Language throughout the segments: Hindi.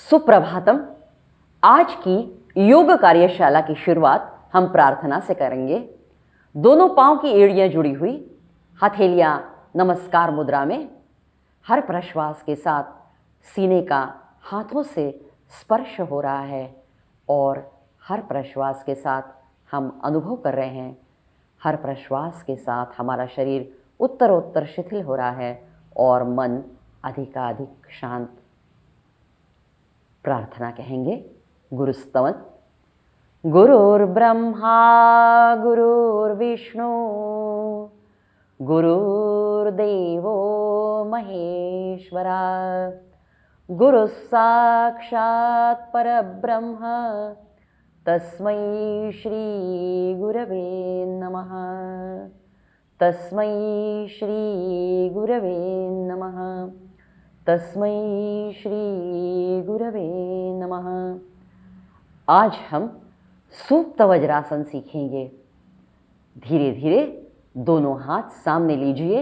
सुप्रभातम। आज की योग कार्यशाला की शुरुआत हम प्रार्थना से करेंगे। दोनों पांव की एड़ियां जुड़ी हुई, हथेलियां नमस्कार मुद्रा में। हर प्रश्वास के साथ सीने का हाथों से स्पर्श हो रहा है और हर प्रश्वास के साथ हम अनुभव कर रहे हैं। हर प्रश्वास के साथ हमारा शरीर उत्तरोत्तर शिथिल हो रहा है और मन अधिकाधिक शांत। प्रार्थना कहेंगे गुरुस्तवन। गुरुर्ब्रह्मा गुरुर्विष्णु गुरुर्देवो महेश्वरा गुरुः साक्षात् परब्रह्म तस्मै श्री गुरवे नमः। तस्मै श्री गुरवे नमः। तस्मै श्री गुरवे नमः। आज हम सुप्त वज्रासन सीखेंगे। धीरे धीरे दोनों हाथ सामने लीजिए।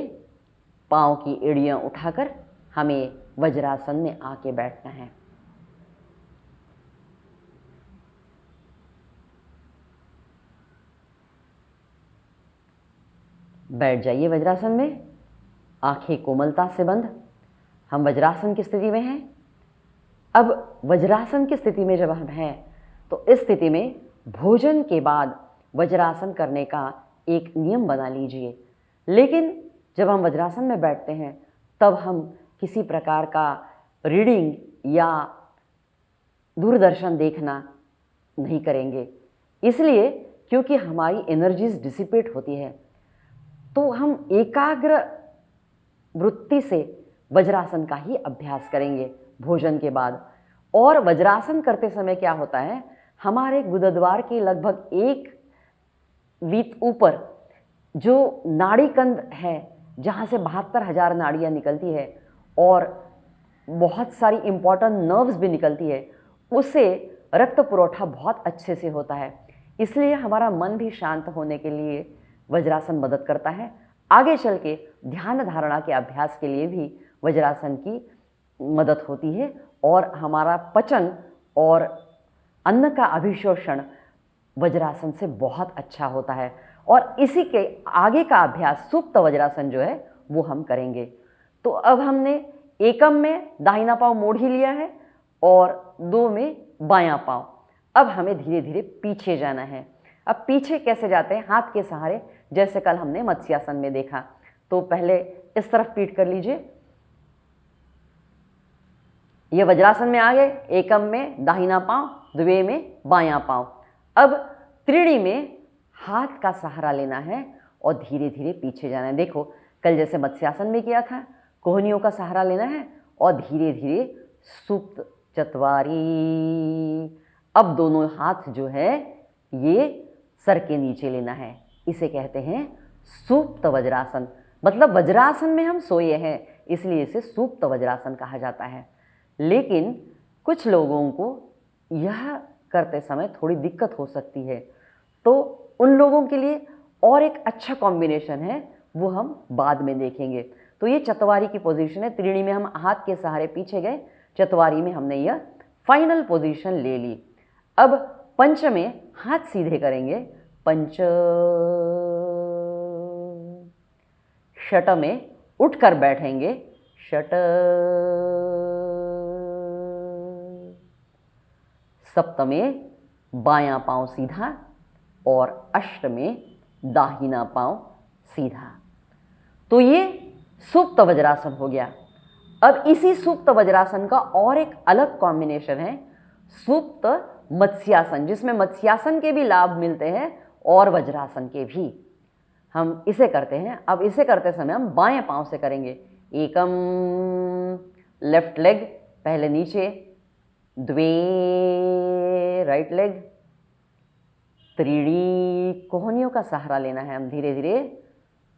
पाँव की एड़ियां उठाकर हमें वज्रासन में आके बैठना है। बैठ जाइए वज्रासन में, आंखें कोमलता से बंद। हम वज्रासन की स्थिति में हैं। अब वज्रासन की स्थिति में जब हम हैं तो इस स्थिति में भोजन के बाद वज्रासन करने का एक नियम बना लीजिए। लेकिन जब हम वज्रासन में बैठते हैं तब हम किसी प्रकार का रीडिंग या दूरदर्शन देखना नहीं करेंगे, इसलिए क्योंकि हमारी एनर्जीज डिसिपेट होती है। तो हम एकाग्र वृत्ति से वज्रासन का ही अभ्यास करेंगे भोजन के बाद। और वज्रासन करते समय क्या होता है, हमारे गुदद्वार के लगभग 1 वीत ऊपर जो नाड़ी कंद है, जहाँ से 72,000 नाड़ियाँ निकलती है और बहुत सारी इम्पॉर्टेंट नर्व्स भी निकलती है, उससे रक्त पुरवठा बहुत अच्छे से होता है। इसलिए हमारा मन भी शांत होने के लिए वज्रासन मदद करता है। आगे चल के ध्यान धारणा के अभ्यास के लिए भी वज्रासन की मदद होती है और हमारा पचन और अन्न का अभिशोषण वज्रासन से बहुत अच्छा होता है। और इसी के आगे का अभ्यास सुप्त वज्रासन जो है वो हम करेंगे। तो अब हमने एकम में दाहिना पांव मोड़ ही लिया है और 2 में बायां पांव। अब हमें धीरे धीरे पीछे जाना है। अब पीछे कैसे जाते हैं, हाथ के सहारे, जैसे कल हमने मत्स्यासन में देखा। तो पहले इस तरफ पीठ कर लीजिए। ये वज्रासन में आ गए। एकम में दाहिना पांव, द्वे में बायां पांव। अब त्रिणी में हाथ का सहारा लेना है और धीरे धीरे पीछे जाना है। देखो कल जैसे मत्स्यासन में किया था, कोहनियों का सहारा लेना है और धीरे धीरे सुप्त चत्वारी। अब दोनों हाथ जो है ये सर के नीचे लेना है। इसे कहते हैं सुप्त वज्रासन। मतलब वज्रासन में हम सोए हैं, इसलिए इसे सुप्त वज्रासन कहा जाता है। लेकिन कुछ लोगों को यह करते समय थोड़ी दिक्कत हो सकती है, तो उन लोगों के लिए और एक अच्छा कॉम्बिनेशन है, वो हम बाद में देखेंगे। तो ये चतवारी की पोजीशन है। त्रिणी में हम हाथ के सहारे पीछे गए, चतवारी में हमने यह फाइनल पोजीशन ले ली। अब पंच में हाथ सीधे करेंगे, पंच। षट में उठकर बैठेंगे, षट। सप्त में बायां पांव सीधा और अष्ट में दाहिना पांव सीधा। तो ये सुप्त वज्रासन हो गया। अब इसी सुप्त वज्रासन का और एक अलग कॉम्बिनेशन है, सुप्त मत्स्यासन, जिसमें मत्स्यासन के भी लाभ मिलते हैं और वज्रासन के भी। हम इसे करते हैं। अब इसे करते समय हम बाएं पांव से करेंगे। एकम, लेफ्ट लेग पहले नीचे, द्वे राइट लेग, त्रिणी कोहनियों का सहारा लेना है हम धीरे धीरे।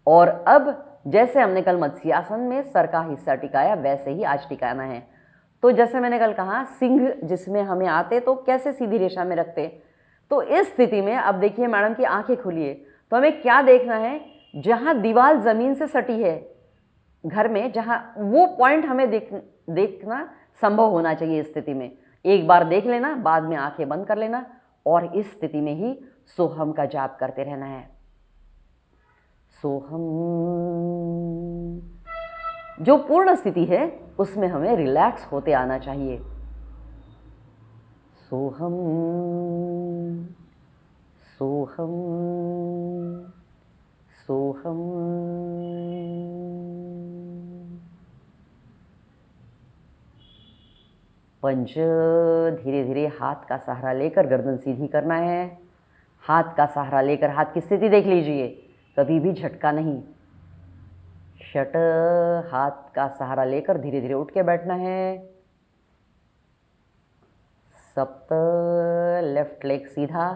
और अब जैसे हमने कल मत्स्यासन में सर का हिस्सा टिकाया, वैसे ही आज टिकाना है। तो जैसे मैंने कल कहा, सिंह जिसमें हमें आते तो कैसे सीधी रेखा में रखते। तो इस स्थिति में अब देखिए मैडम की आंखें खुली, तो हमें क्या देखना है, जहां दीवार जमीन से सटी है घर में, जहां वो पॉइंट हमें देखना संभव होना चाहिए इस स्थिति में। एक बार देख लेना, बाद में आंखें बंद कर लेना और इस स्थिति में ही सोहम का जाप करते रहना है। सोहम। जो पूर्ण स्थिति है उसमें हमें रिलैक्स होते आना चाहिए। सोहम सोहम सोहम। पंच धीरे धीरे हाथ का सहारा लेकर गर्दन सीधी करना है। हाथ का सहारा लेकर हाथ की स्थिति देख लीजिए, कभी भी झटका नहीं। षट, हाथ का सहारा लेकर धीरे धीरे उठ के बैठना है। सप्त, लेफ्ट लेग सीधा।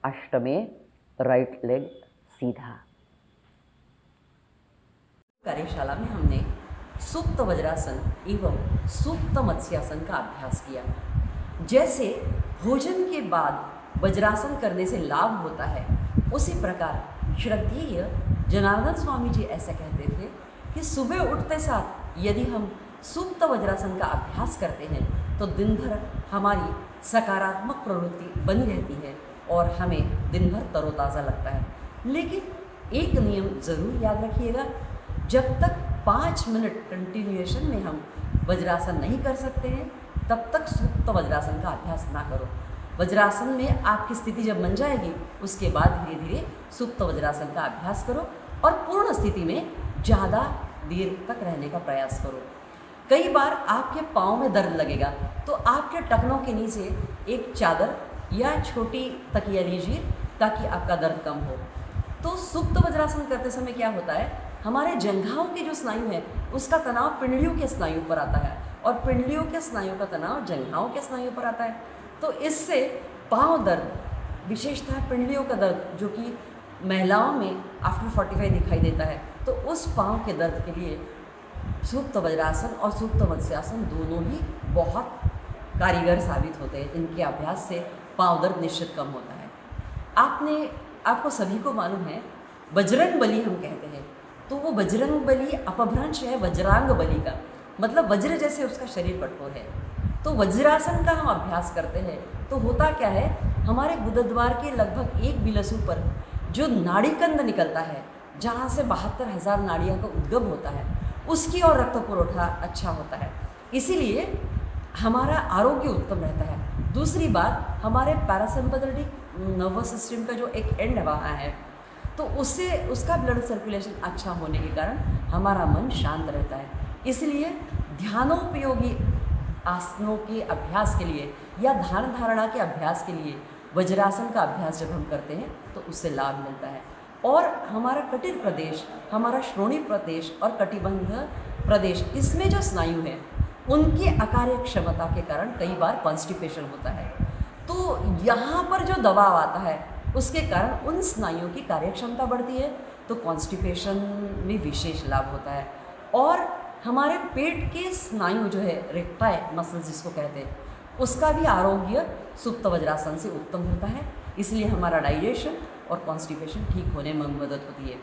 अष्टमे, राइट लेग सीधा। कार्यशाला में हमने सुप्त वज्रासन एवं सुप्त मत्स्यासन का अभ्यास किया। जैसे भोजन के बाद वज्रासन करने से लाभ होता है, उसी प्रकार श्रद्धेय जनार्दन स्वामी जी ऐसा कहते थे कि सुबह उठते साथ यदि हम सुप्त वज्रासन का अभ्यास करते हैं तो दिन भर हमारी सकारात्मक प्रवृत्ति बनी रहती है और हमें दिन भर तरोताज़ा लगता है। लेकिन एक नियम ज़रूर याद रखिएगा, जब तक 5 मिनट कंटिन्यूएशन में हम वज्रासन नहीं कर सकते हैं तब तक सुप्त वज्रासन का अभ्यास ना करो। वज्रासन में आपकी स्थिति जब बन जाएगी उसके बाद धीरे धीरे सुप्त वज्रासन का अभ्यास करो और पूर्ण स्थिति में ज़्यादा देर तक रहने का प्रयास करो। कई बार आपके पाँव में दर्द लगेगा तो आपके टखनों के नीचे एक चादर या छोटी तकिया लीजिए ताकि आपका दर्द कम हो। तो सुप्त वज्रासन करते समय क्या होता है, हमारे जंघाओं के जो स्नायु है उसका तनाव पिंडलियों के स्नायु पर आता है और पिंडलियों के स्नायु का तनाव जंघाओं के स्नायु पर आता है। तो इससे पाँव दर्द, विशेषतः पिंडलियों का दर्द जो कि महिलाओं में आफ्टर 45 दिखाई देता है, तो उस पाँव के दर्द के लिए सुप्त वज्रासन और सुप्त मत्स्यासन दोनों ही बहुत कारीगर साबित होते हैं। इनके अभ्यास से पाँव दर्द निश्चित कम होता है। आपको सभी को मालूम है बजरंग बली हम कहते हैं, तो वो बजरंग बली अपभ्रंश है वज्रांग बली का, मतलब वज्र जैसे उसका शरीर कठोर है। तो वज्रासन का हम अभ्यास करते हैं तो होता क्या है, हमारे गुदद्वार के लगभग 1 बिलसू पर जो नाड़ीकंद निकलता है, जहाँ से 72,000 नाड़ियों का उद्गम होता है, उसकी और रक्त पुरवठा अच्छा होता है, इसीलिए हमारा आरोग्य उत्तम रहता है। दूसरी बात, हमारे पैरासिम्पैथेटिक नर्वस सिस्टम का जो एक एंड वहाँ है, तो उससे उसका ब्लड सर्कुलेशन अच्छा होने के कारण हमारा मन शांत रहता है। इसलिए ध्यानोपयोगी आसनों के अभ्यास के लिए या ध्यान धारणा के अभ्यास के लिए वज्रासन का अभ्यास जब हम करते हैं तो उससे लाभ मिलता है। और हमारा कटिर प्रदेश, हमारा श्रोणी प्रदेश और कटिबंध प्रदेश, इसमें जो स्नायु है उनकी अकार्य क्षमता के कारण कई बार कॉन्स्टिपेशन होता है। तो यहाँ पर जो दबाव आता है उसके कारण उन स्नायुओं की कार्यक्षमता बढ़ती है, तो कॉन्स्टिपेशन में विशेष लाभ होता है। और हमारे पेट के स्नायु जो है, रेक्टाइल मसल्स जिसको कहते हैं, उसका भी आरोग्य सुप्त वज्रासन से उत्तम होता है। इसलिए हमारा डाइजेशन और कॉन्स्टिपेशन ठीक होने में मदद होती है।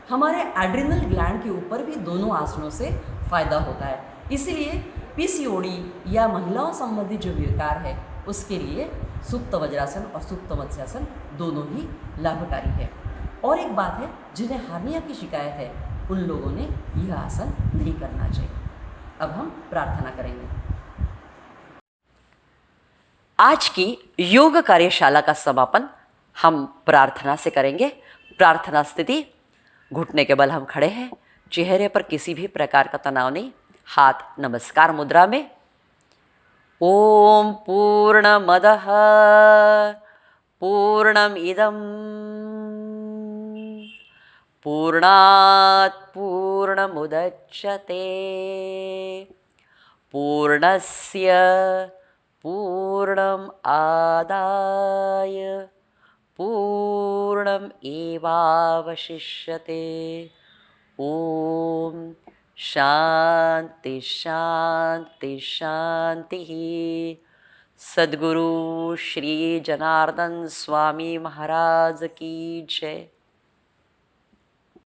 हमारे एड्रिनल ग्लैंड के ऊपर भी दोनों आसनों से फायदा होता है। इसीलिए पीसीओडी या महिलाओं संबंधी जो विकार है उसके लिए सुप्त वज्रासन और सुप्त मत्स्यासन दोनों ही लाभकारी है। और एक बात है, जिन्हें हार्निया की शिकायत है उन लोगों ने यह आसन नहीं करना चाहिए। अब हम प्रार्थना करेंगे। आज की योग कार्यशाला का समापन हम प्रार्थना से करेंगे। प्रार्थना स्थिति, घुटने के बल हम खड़े हैं, चेहरे पर किसी भी प्रकार का तनाव नहीं, हाथ नमस्कार मुद्रा में। ओम पूर्णमदः पूर्णमिदं पूर्णात् पूर्णमुदच्यते पूर्णस्य पूर्णम् आदाय पूर्णम् एवावशिष्यते। ओम शांति शांति शांति। सद्गुरु श्री जनार्दन स्वामी महाराज की जय।